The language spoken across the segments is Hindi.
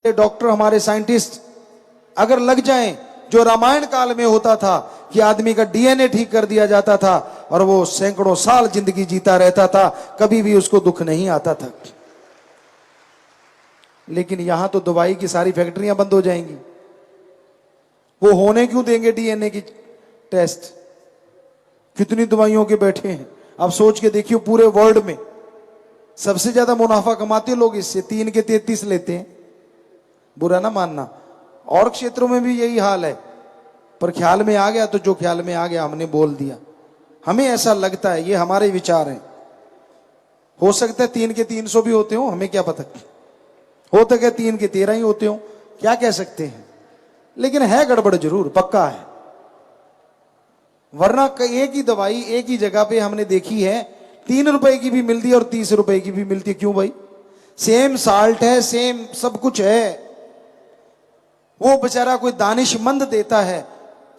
डॉक्टर हमारे साइंटिस्ट अगर लग जाएं, जो रामायण काल में होता था कि आदमी का डीएनए ठीक कर दिया जाता था और वो सैकड़ों साल जिंदगी जीता रहता था, कभी भी उसको दुख नहीं आता था। लेकिन यहां तो दवाई की सारी फैक्ट्रियां बंद हो जाएंगी। वो होने क्यों देंगे डीएनए की टेस्ट? कितनी दवाइयों के बैठे हैं। अब सोच के देखिए, पूरे वर्ल्ड में सबसे ज्यादा मुनाफा कमाते लोग इससे 3 के 33 लेते हैं। बुरा ना मानना, और क्षेत्रों में भी यही हाल है, पर ख्याल में आ गया तो जो ख्याल में आ गया हमने बोल दिया। हमें ऐसा लगता है, ये हमारे विचार हैं। हो सकता है 3 के 300 भी होते हो, हमें क्या पता। हो तो क्या 3 के 13 ही होते हो, क्या कह सकते हैं। लेकिन है गड़बड़ जरूर, पक्का है। वरना एक ही दवाई एक ही जगह पे हमने देखी है, 3 रुपए की भी मिलती है और 30 रुपए की भी मिलती है। क्यों भाई? सेम साल्ट है, सेम सब कुछ है। वो बेचारा कोई दानिशमंद देता है,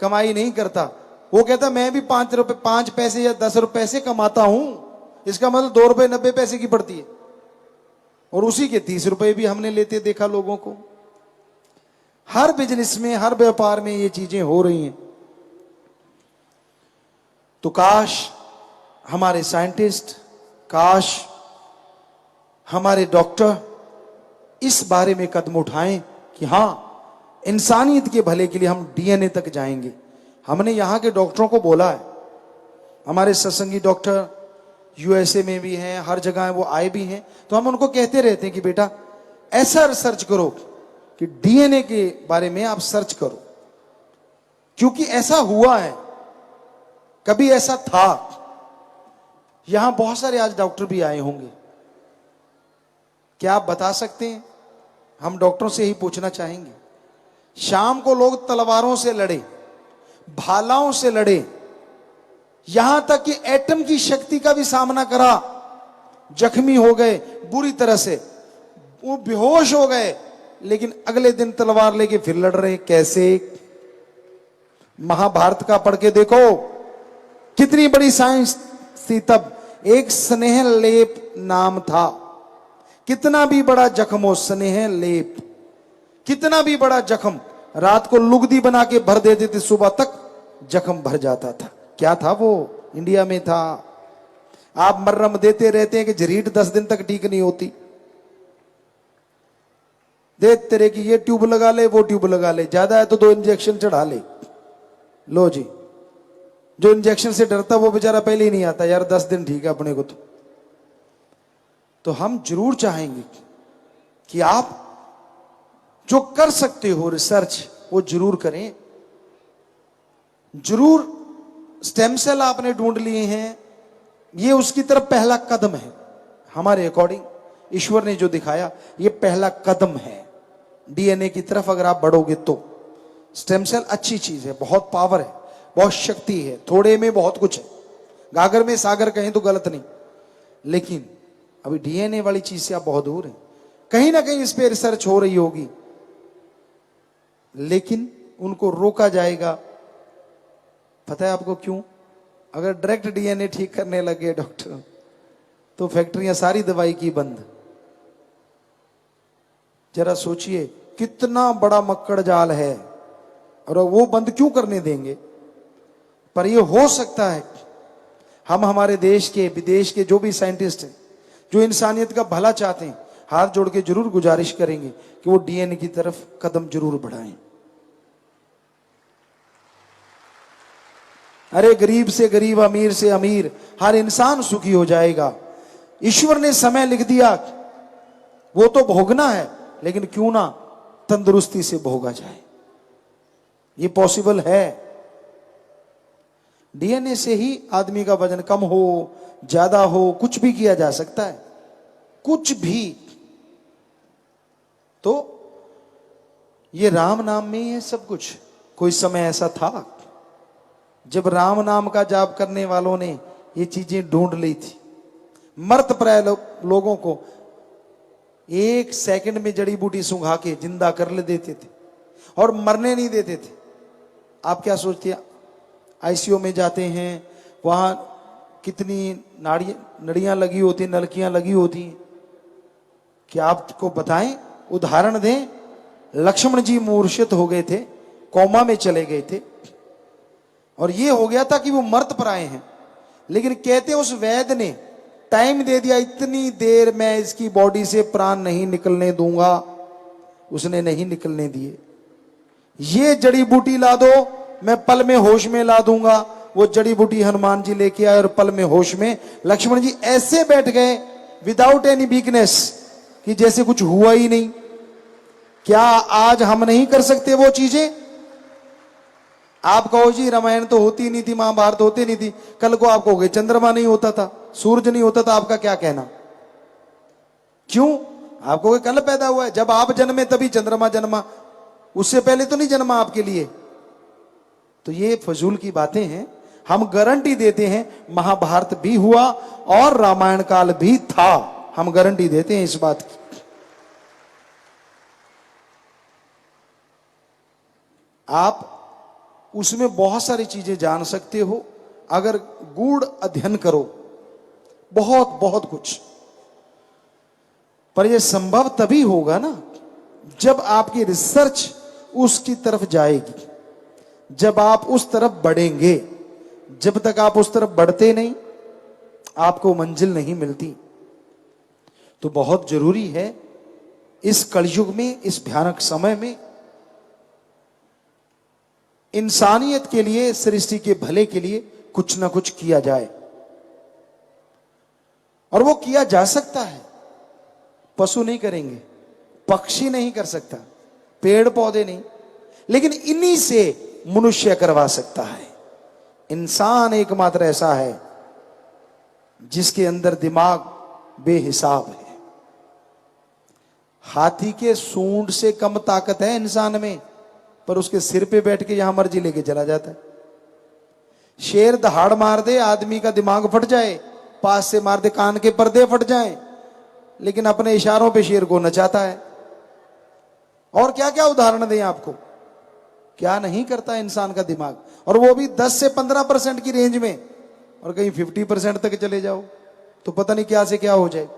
कमाई नहीं करता। वो कहता मैं भी 5 पैसे या 10 रुपए से कमाता हूं, इसका मतलब 2 रुपए 90 पैसे की पड़ती है, और उसी के 30 रुपए भी हमने लेते देखा लोगों को। हर बिजनेस में, हर व्यापार में ये चीजें हो रही हैं। तो काश हमारे साइंटिस्ट, काश हमारे डॉक्टर इस बारे में कदम उठाएं कि हां, इंसानियत के भले के लिए हम डीएनए तक जाएंगे। हमने यहां के डॉक्टरों को बोला है, हमारे सत्संगी डॉक्टर यूएसए में भी हैं, हर जगह वो आए भी हैं, तो हम उनको कहते रहते हैं कि बेटा ऐसा रिसर्च करो कि डीएनए के बारे में आप सर्च करो, क्योंकि ऐसा हुआ है, कभी ऐसा था। यहां बहुत सारे आज डॉक्टर भी आए होंगे, क्या आप बता सकते हैं? हम डॉक्टरों से ही पूछना चाहेंगे। शाम को लोग तलवारों से लड़े, भालाओं से लड़े, यहां तक कि एटम की शक्ति का भी सामना करा, जख्मी हो गए बुरी तरह से, वो बेहोश हो गए, लेकिन अगले दिन तलवार लेके फिर लड़ रहे। कैसे? महाभारत का पढ़ के देखो, कितनी बड़ी साइंस थी तब। एक स्नेह लेप नाम था, कितना भी बड़ा जख्म हो, स्नेह लेप, कितना भी बड़ा जख्म, रात को लुगदी बना के भर देते थे, सुबह तक जख्म भर जाता था। क्या था वो? इंडिया में था। आप मर्रम देते रहते हैं कि झरीट 10 दिन तक ठीक नहीं होती। दे तेरे की ये ट्यूब लगा ले, वो ट्यूब लगा ले, ज्यादा है तो 2 इंजेक्शन चढ़ा ले। लो जी, जो इंजेक्शन से डरता वो बेचारा पहले ही नहीं आता, यार 10 दिन ठीक है अपने को। तो हम जरूर चाहेंगे कि आप जो कर सकते हो रिसर्च, वो जरूर करें। जरूर स्टेम सेल आपने ढूंढ लिए हैं, ये उसकी तरफ पहला कदम है। हमारे अकॉर्डिंग ईश्वर ने जो दिखाया, ये पहला कदम है डीएनए की तरफ। अगर आप बढ़ोगे तो स्टेम सेल अच्छी चीज है, बहुत पावर है, बहुत शक्ति है, थोड़े में बहुत कुछ है। गागर में सागर कहें तो गलत नहीं, लेकिन अभी डीएनए वाली चीज से आप बहुत दूर हैं। कहीं ना कहीं इस पे रिसर्च हो रही होगी, लेकिन उनको रोका जाएगा। पता है आपको क्यों? अगर डायरेक्ट डीएनए ठीक करने लगे डॉक्टर, तो फैक्ट्रियां सारी दवाई की बंद। जरा सोचिए कितना बड़ा मक्कड़ जाल है, और वो बंद क्यों करने देंगे? पर ये हो सकता है। हम हमारे देश के, विदेश के जो भी साइंटिस्ट हैं, जो इंसानियत का भला चाहते हैं, हाथ जोड़ के जरूर गुजारिश करेंगे कि वो डीएनए की तरफ कदम जरूर बढ़ाएं। अरे गरीब से गरीब, अमीर से अमीर, हर इंसान सुखी हो जाएगा। ईश्वर ने समय लिख दिया, वो तो भोगना है, लेकिन क्यों ना तंदुरुस्ती से भोगा जाए। ये पॉसिबल है। डीएनए से ही आदमी का वजन कम हो, ज्यादा हो, कुछ भी किया जा सकता है, कुछ भी। तो ये राम नाम में ही है सब कुछ। कोई समय ऐसा था जब राम नाम का जाप करने वालों ने ये चीजें ढूंढ ली थी। मर्त प्राय लोगों को 1 सेकंड में जड़ी बूटी सूंघा के जिंदा कर ले देते थे, और मरने नहीं देते थे। आप क्या सोचते हैं? आईसीयू में जाते हैं, वहां कितनी नड़ियां लगी होती, नलकियां लगी होती। क्या आपको बताएं, उदाहरण दें? लक्ष्मण जी मूर्छित हो गए थे, कोमा में चले गए थे, और ये हो गया था कि वो मर्त पर आए हैं। लेकिन कहते उस वैद्य ने टाइम दे दिया, इतनी देर मैं इसकी बॉडी से प्राण नहीं निकलने दूंगा। उसने नहीं निकलने दिए। ये जड़ी बूटी ला दो, मैं पल में होश में ला दूंगा। वो जड़ी बूटी हनुमान जी लेके आए और पल में होश में लक्ष्मण जी ऐसे बैठ गए विदाउट एनी वीकनेस, कि जैसे कुछ हुआ ही नहीं। क्या आज हम नहीं कर सकते वो चीजें? आप कहो जी रामायण तो होती नहीं थी, महाभारत होती नहीं थी, कल को आप कहोगे चंद्रमा नहीं होता था, सूरज नहीं होता था, आपका क्या कहना? क्यों? आप कहोगे कल पैदा हुआ है, जब आप जन्मे तभी चंद्रमा जन्मा, उससे पहले तो नहीं जन्मा आपके लिए। तो ये फजूल की बातें हैं। हम गारंटी देते हैं महाभारत भी हुआ और रामायण काल भी था, हम गारंटी देते हैं इस बात की। आप उसमें बहुत सारी चीजें जान सकते हो अगर गूढ़ अध्ययन करो, बहुत बहुत कुछ। पर यह संभव तभी होगा ना जब आपकी रिसर्च उसकी तरफ जाएगी, जब आप उस तरफ बढ़ेंगे। जब तक आप उस तरफ बढ़ते नहीं, आपको मंजिल नहीं मिलती। तो बहुत जरूरी है इस कलयुग में, इस भयानक समय में, इंसानियत के लिए, सृष्टि के भले के लिए कुछ ना कुछ किया जाए। और वो किया जा सकता है। पशु नहीं करेंगे, पक्षी नहीं कर सकता, पेड़ पौधे नहीं, लेकिन इन्हीं से मनुष्य करवा सकता है। इंसान एकमात्र ऐसा है जिसके अंदर दिमाग बेहिसाब है। हाथी के सूंड से कम ताकत है इंसान में, पर उसके सिर पे बैठ के यहां मर्जी लेके चला जाता है। शेर दहाड़ मार दे, आदमी का दिमाग फट जाए, पास से मार दे, कान के पर्दे फट जाएं, लेकिन अपने इशारों पे शेर को नचाता है। और क्या क्या उदाहरण दें आपको, क्या नहीं करता इंसान का दिमाग। और वो भी 10 से 15% की रेंज में, और कहीं 50% तक चले जाओ तो पता नहीं क्या से क्या हो जाए।